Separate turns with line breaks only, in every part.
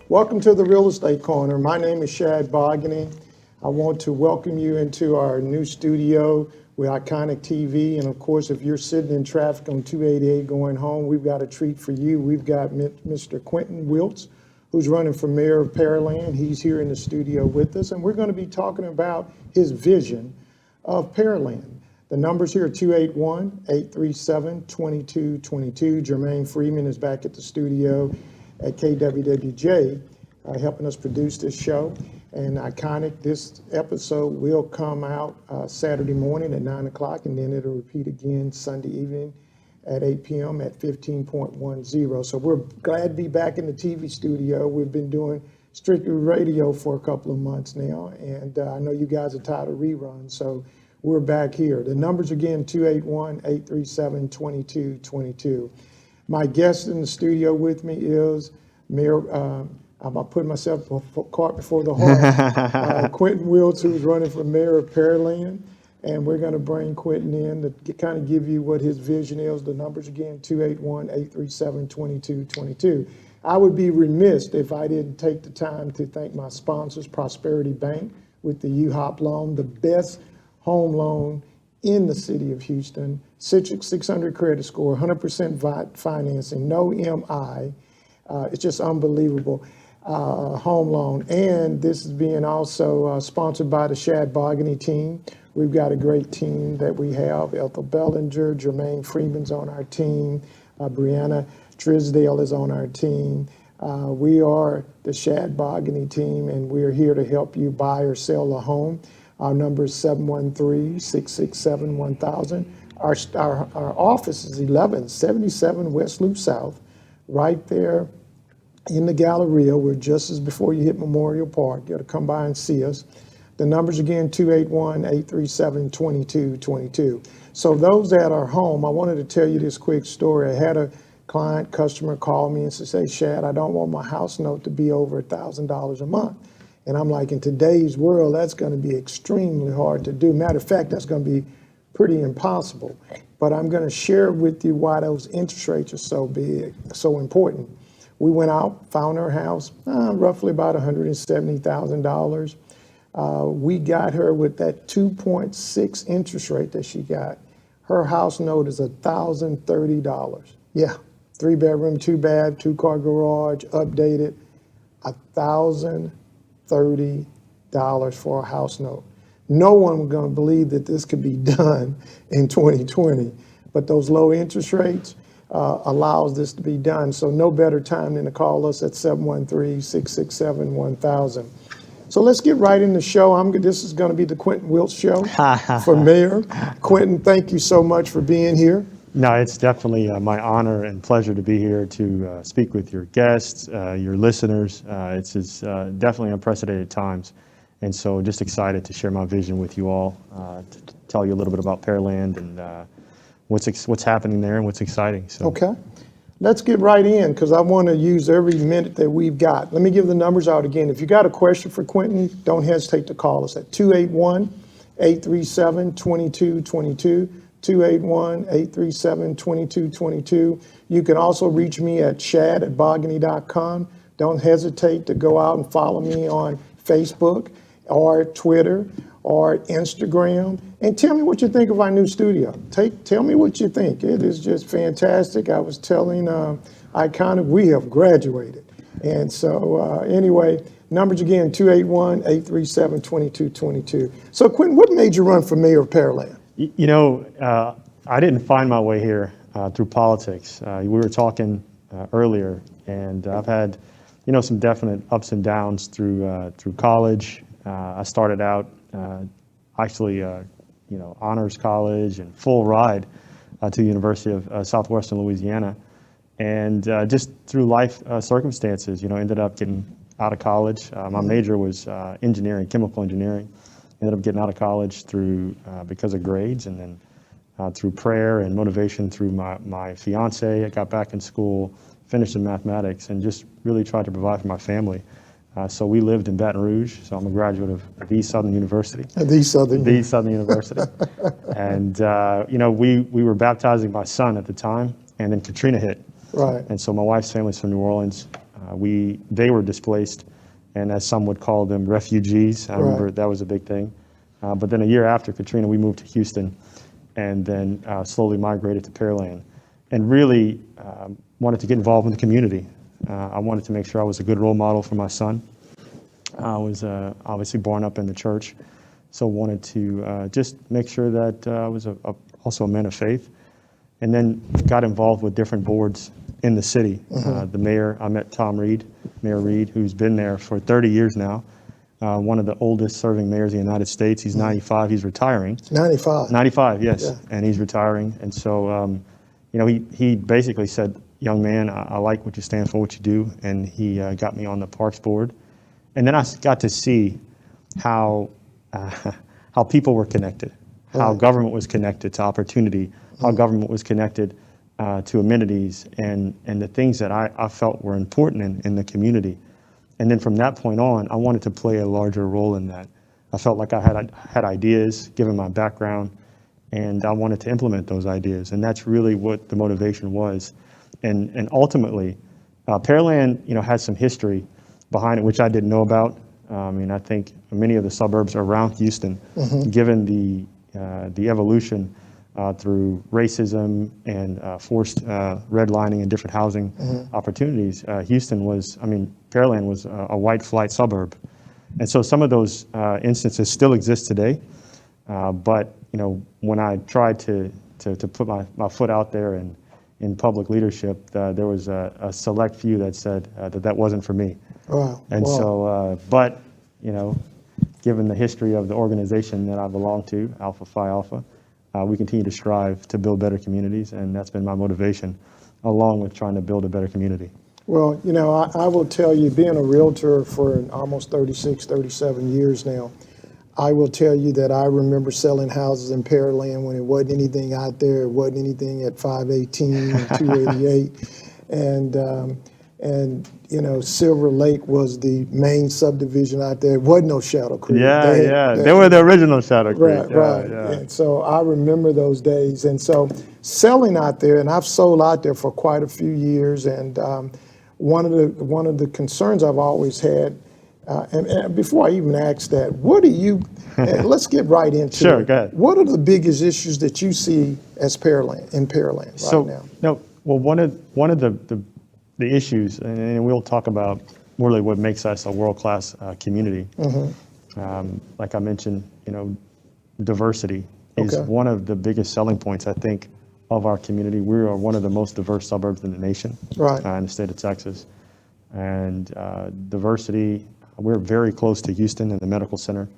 Welcome to the Real Estate Corner. My name is Shad Bogany. I want to welcome you into our new studio with Eyeconic TV. And of course, if you're sitting in traffic on 288 going home, we've got a treat for you. We've got Mr. Quentin Wiltz, who's running for mayor of Pearland. He's here in the studio with us, and we're going to be talking about his vision of Pearland. The numbers here are 281-837-2222. Jermaine Freeman is back at the studio at KWWJ, helping us produce this show. And Eyeconic, this episode will come out Saturday morning at 9 o'clock, and then it'll repeat again Sunday evening at 8 p.m. at 15.10. So we're glad to be back in the TV studio. We've been doing strictly radio for a couple of months now, and I know you guys are tired of reruns, so we're back here. The numbers again, 281-837-2222. My guest in the studio with me is Mayor, I'm putting myself cart before the horse, Quentin Wiltz, who's running for mayor of Pearland. And we're going to bring Quentin in to kind of give you what his vision is. The numbers again, 281-837-2222. I would be remiss if I didn't take the time to thank my sponsors, Prosperity Bank with the UHOP loan, the best home loan in the city of Houston, 600 credit score, 100% financing, no MI. It's just unbelievable home loan. And this is being also sponsored by the Shad Bogany team. We've got a great team that we have. Ethel Bellinger, Jermaine Freeman's on our team. Brianna Trisdale is on our team. We are the Shad Bogany team, and we're here to help you buy or sell a home. Our number is 713-667-1000. Our office is 1177 West Loop South, right there in the Galleria. We're just as before you hit Memorial Park. You got to come by and see us. The numbers again, 281-837-2222. So those that are home, I wanted to tell you this quick story. I had a customer call me and say, Shad, I don't want my house note to be over $1,000 a month. And I'm like, in today's world, that's going to be extremely hard to do. Matter of fact, that's going to be pretty impossible. But I'm going to share with you why those interest rates are so big, so important. We went out, found her house, roughly about $170,000. We got her with that 2.6 interest rate that she got. Her house note is $1,030. Yeah, 3-bedroom, 2-bath, 2-car garage, updated, $1,030 for a house note. No one was going to believe that this could be done in 2020, but those low interest rates allows this to be done. So no better time than to call us at 713-667-1000. So let's get right in the show. This is going to be the Quentin Wiltz show for mayor. Quentin, thank you so much for being here.
No, it's definitely my honor and pleasure to be here to speak with your guests, your listeners. It's definitely unprecedented times. And so just excited to share my vision with you all, to tell you a little bit about Pearland and what's happening there and what's exciting. So. Okay.
Let's get right in, because I want to use every minute that we've got. Let me give the numbers out again. If you got a question for Quentin, don't hesitate to call us at 281-837-2222, 281-837-2222. You can also reach me at shad@bogany.com. Don't hesitate to go out and follow me on Facebook or Twitter or Instagram, and tell me what you think of our new studio. Tell me what you think. It is just fantastic. I was telling Eyeconic we have graduated. And so anyway, numbers again, 281-837-2222. So Quentin, what made you run for mayor of Pearland?
You know, I didn't find my way here through politics. We were talking earlier, and I've had, some definite ups and downs through college. I started out honors college and full ride to the University of Southwestern Louisiana. And just through life circumstances, ended up getting out of college. My major was engineering, chemical engineering. Ended up getting out of college because of grades, and then through prayer and motivation through my fiance. I got back in school, finished in mathematics, and just really tried to provide for my family. So we lived in Baton Rouge. So I'm a graduate of the Southern University.
The Southern
University. And we were baptizing my son at the time, and then Katrina hit.
Right.
And so my wife's family's from New Orleans. They were displaced, and as some would call them, refugees. I remember that was a big thing. But then a year after Katrina, we moved to Houston, and then slowly migrated to Pearland, and really wanted to get involved in the community. I wanted to make sure I was a good role model for my son. I was obviously born up in the church, so wanted to just make sure that I was also a man of faith. And then got involved with different boards in the city. The mayor, I met Mayor Reed, who's been there for 30 years now. One of the oldest serving mayors in the United States. He's 95, he's retiring.
95?
95, yes,
Yeah.
and he's retiring. And so, he basically said, young man, I like what you stand for, what you do, and he got me on the Parks Board. And then I got to see how people were connected, how government was connected to opportunity, how government was connected to amenities and the things that I felt were important in the community. And then from that point on, I wanted to play a larger role in that. I felt like I had ideas, given my background, and I wanted to implement those ideas. And that's really what the motivation was. And ultimately, Pearland, has some history behind it, which I didn't know about. I think many of the suburbs around Houston, given the evolution through racism and forced redlining and different housing opportunities, Pearland was a white flight suburb. And so some of those instances still exist today. But when I tried to put my foot out there in public leadership, there was a select few that said that wasn't for me.
Wow.
And so, but given the history of the organization that I belong to, Alpha Phi Alpha, we continue to strive to build better communities, and that's been my motivation, along with trying to build a better community.
Well, I will tell you, being a realtor for almost 36, 37 years now, I will tell you that I remember selling houses in Pearland when it wasn't anything out there. It wasn't anything at 518 and 288. And Silver Lake was the main subdivision out there. It wasn't no Shadow Creek.
They were the original Shadow Creek.
Right. And so I remember those days. And so selling out there, and I've sold out there for quite a few years. And one of the concerns I've always had, and before I even ask that, what do you? Let's get right into
Sure,
it.
go ahead.
What are the biggest issues that you see as Pearland right now?
One of the issues, and we'll talk about really what makes us a world-class community. Like I mentioned, diversity is one of the biggest selling points, I think, of our community. We are one of the most diverse suburbs in the nation, in the state of Texas. And diversity, we're very close to Houston and the medical center.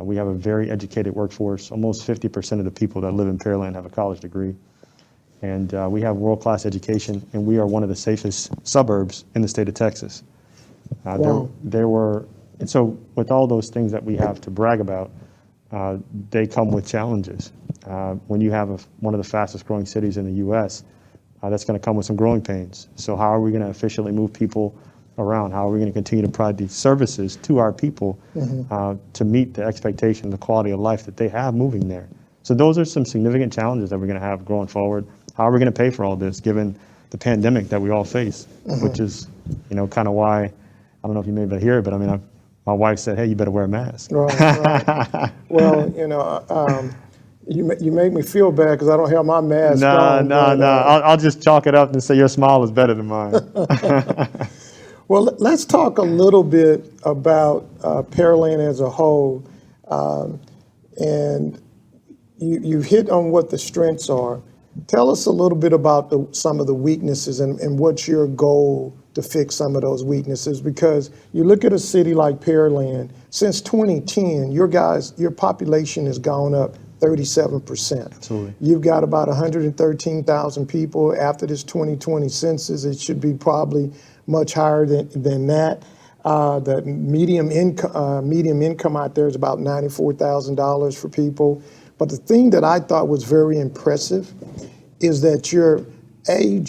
We have a very educated workforce. Almost 50% of the people that live in Pearland have a college degree. And we have world-class education, and we are one of the safest suburbs in the state of Texas.
Wow.
And so with all those things that we have to brag about, they come with challenges. When you have one of the fastest growing cities in the U.S., that's going to come with some growing pains. So how are we going to efficiently move people around? How are we going to continue to provide these services to our people to meet the expectation, the quality of life that they have moving there? So those are some significant challenges that we're going to have going forward. How are we going to pay for all this, given the pandemic that we all face, which is, kind of why, I don't know if you may be here, but my wife said, hey, you better wear a mask.
Right. Well, you make me feel bad because I don't have my mask on.
No. I'll just chalk it up and say your smile is better than mine.
Well, let's talk a little bit about Pearland as a whole. And you hit on what the strengths are. Tell us a little bit about some of the weaknesses and what's your goal to fix some of those weaknesses, because you look at a city like Pearland, since 2010, your population has gone up 37%.
Absolutely.
You've got about 113,000 people. After this 2020 census, it should be probably much higher than that. The medium income out there is about $94,000 for people. But the thing that I thought was very impressive is that your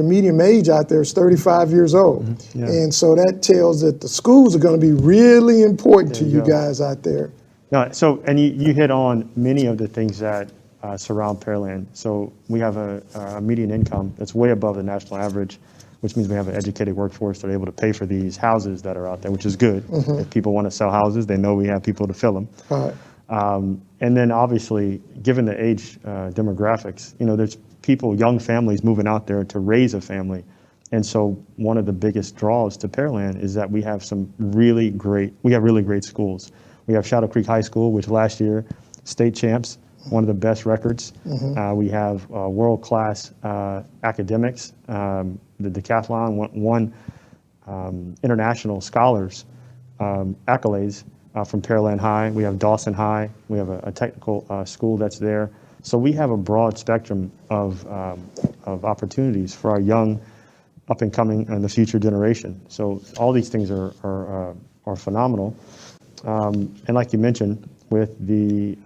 medium age out there is 35 years old.
Yeah.
And so that tells that the schools are going to be really important to you guys out there.
No, and you hit on many of the things that surround Pearland. So we have a median income that's way above the national average. which means we have an educated workforce that are able to pay for these houses that are out there, which is good. If people want to sell houses, they know we have people to fill them.
Right.
And then obviously, given the age demographics, there's people, young families moving out there to raise a family. And so one of the biggest draws to Pearland is that we have really great schools. We have Shadow Creek High School, which last year, state champs, one of the best records. We have world-class academics. The decathlon won international scholars accolades from Pearland High. We have Dawson High. We have a technical school that's there. So we have a broad spectrum of opportunities for our young, up-and-coming, and the future generation. So all these things are phenomenal. And like you mentioned, with the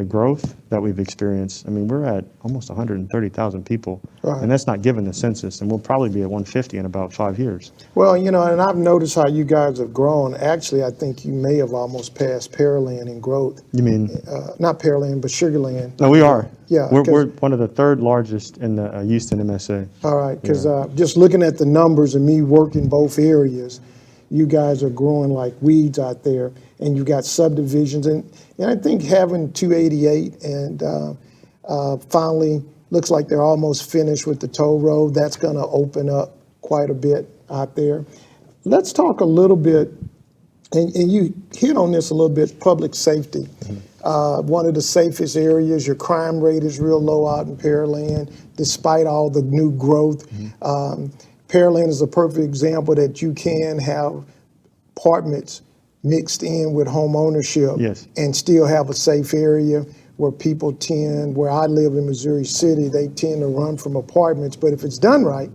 growth that we've experienced, I mean, we're at almost 130,000 people,
Right.
and that's not given the census, and we'll probably be at 150 in about 5 years.
Well, and I've noticed how you guys have grown. Actually, I think you may have almost passed Pearland in growth.
You mean?
Not Pearland, but Sugarland.
No, we are.
Yeah,
We're one of the third largest in the Houston MSA.
All right, because just looking at the numbers and me working both areas, you guys are growing like weeds out there, and you got subdivisions. And I think having 288 and finally looks like they're almost finished with the toll road, that's going to open up quite a bit out there. Let's talk a little bit, and you hit on this a little bit, public safety. One of the safest areas, your crime rate is real low out in Pearland, despite all the new growth. Pearland is a perfect example that you can have apartments mixed in with home ownership
Yes.
and still have a safe area where people tend, where I live in Missouri City, they tend to run from apartments. But if it's done right,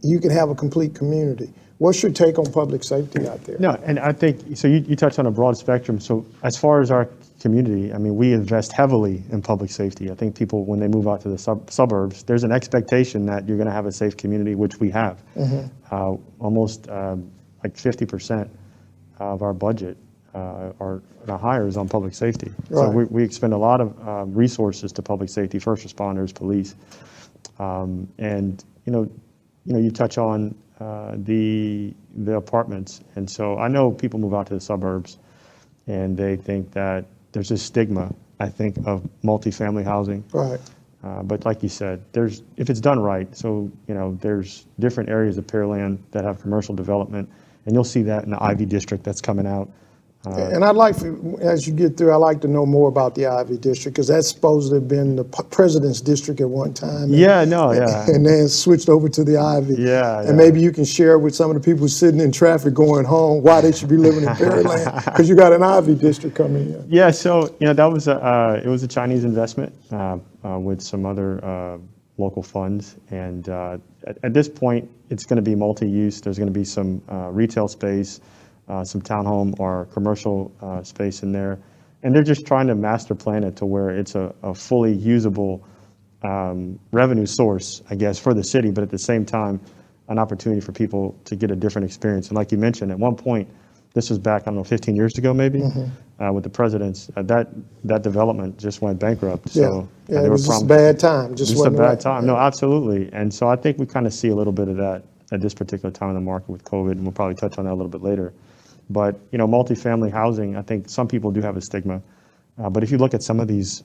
you can have a complete community. What's your take on public safety out there?
No, and I think, so you touched on a broad spectrum. So as far as our community, I mean, we invest heavily in public safety. I think people, when they move out to the suburbs, there's an expectation that you're going to have a safe community, which we have. Almost like 50% of our budget our hire is on public safety. So
Right.
we expend a lot of resources to public safety, first responders, police. And, you touch on the apartments. And so I know people move out to the suburbs and they think that there's this stigma, I think, of multifamily housing.
Right.
But like you said, if it's done right, so, there's different areas of Pearland that have commercial development, and you'll see that in the Ivy District that's coming out.
And I'd like, as you get through, I'd like to know more about the Ivy District, because that's supposed to have been the president's district at one time.
Yeah.
And then switched over to the Ivy.
Yeah.
And maybe you can share with some of the people sitting in traffic going home why they should be living in Pearland, because you got an Ivy District coming in.
Yeah, so that was it was a Chinese investment with some other local funds, and at this point, it's going to be multi-use. There's going to be some retail space, some townhome or commercial space in there, and they're just trying to master plan it to where it's a fully usable revenue source, I guess, for the city, but at the same time, an opportunity for people to get a different experience. And like you mentioned, at one point, this was back, I don't know, 15 years ago maybe, with the presidents, that development just went bankrupt. So
it was just a bad time.
Just a bad time. No, absolutely. And so I think we kind of see a little bit of that at this particular time in the market with COVID, and we'll probably touch on that a little bit later. But, multifamily housing, I think some people do have a stigma. But if you look at some of these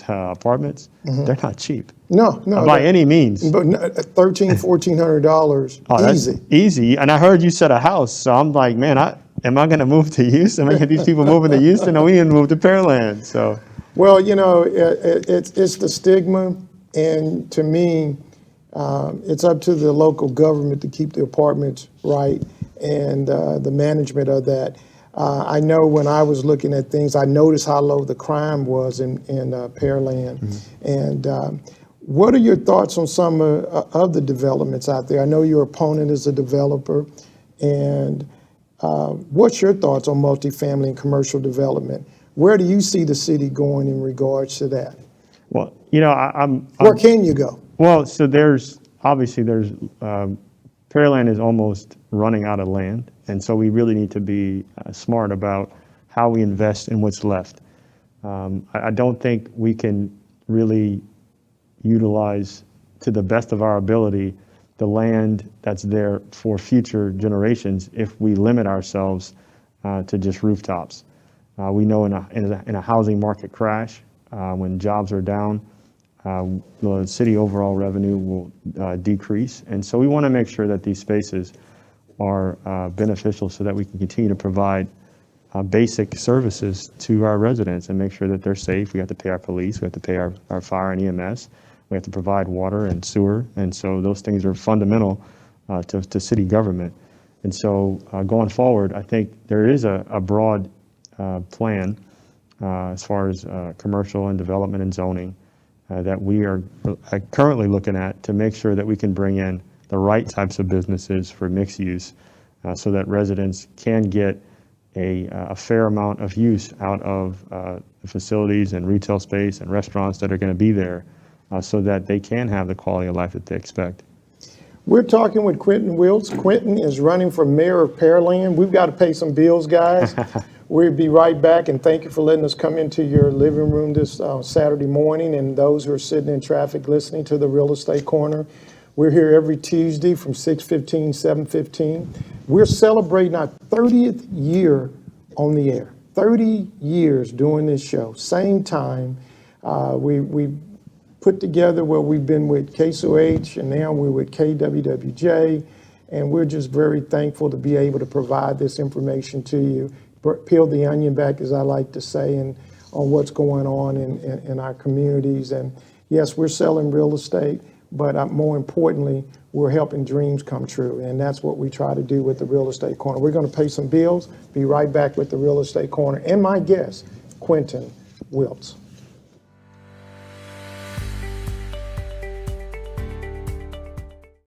apartments, they're not cheap.
No,
by any means.
But $1,300-$1,400 easy.
Easy. And I heard you said a house, so I'm like, man, am I going to move to Houston? Am I going to get these people moving to Houston? No, we need to move to Pearland. So,
well, it's the stigma, and to me, it's up to the local government to keep the apartments right and the management of that. I know when I was looking at things, I noticed how low the crime was in Pearland. And what are your thoughts on some of the developments out there? I know your opponent is a developer. And what's your thoughts on multifamily and commercial development? Where do you see the city going in regards to that?
Well,
where can you go?
Well, so there's Pearland is almost running out of land, and so we really need to be smart about how we invest in what's left. I don't think we can really utilize to the best of our ability the land that's there for future generations if we limit ourselves to just rooftops. We know in a housing market crash, when jobs are down, the city overall revenue will decrease. And so we want to make sure that these spaces are beneficial so that we can continue to provide basic services to our residents and make sure that they're safe. We have to pay our police, we have to pay our fire and EMS, we have to provide water and sewer. And so those things are fundamental to city government. And so going forward, I think there is a broad plan as far as commercial and development and zoning that we are currently looking at to make sure that we can bring in the right types of businesses for mixed use so that residents can get a fair amount of use out of the facilities and retail space and restaurants that are going to be there so that they can have the quality of life that they expect.
We're talking with Quentin Wiltz. Quentin is running for mayor of Pearland. We've got to pay some bills, guys. We'll be right back, and thank you for letting us come into your living room this Saturday morning, and those who are sitting in traffic listening to the Real Estate Corner. We're here every Tuesday from 6:15, 7:15. We're celebrating our 30th year on the air. 30 years doing this show. Same time. We put together where we've been with KSOH, and now we're with KWWJ, and we're just very thankful to be able to provide this information to you, peel the onion back, as I like to say, and on what's going on in our communities. And yes, we're selling real estate, but more importantly, we're helping dreams come true, and that's what we try to do with the Real Estate Corner. We're going to pay some bills, be right back with the Real Estate Corner, and my guest, Quentin Wiltz.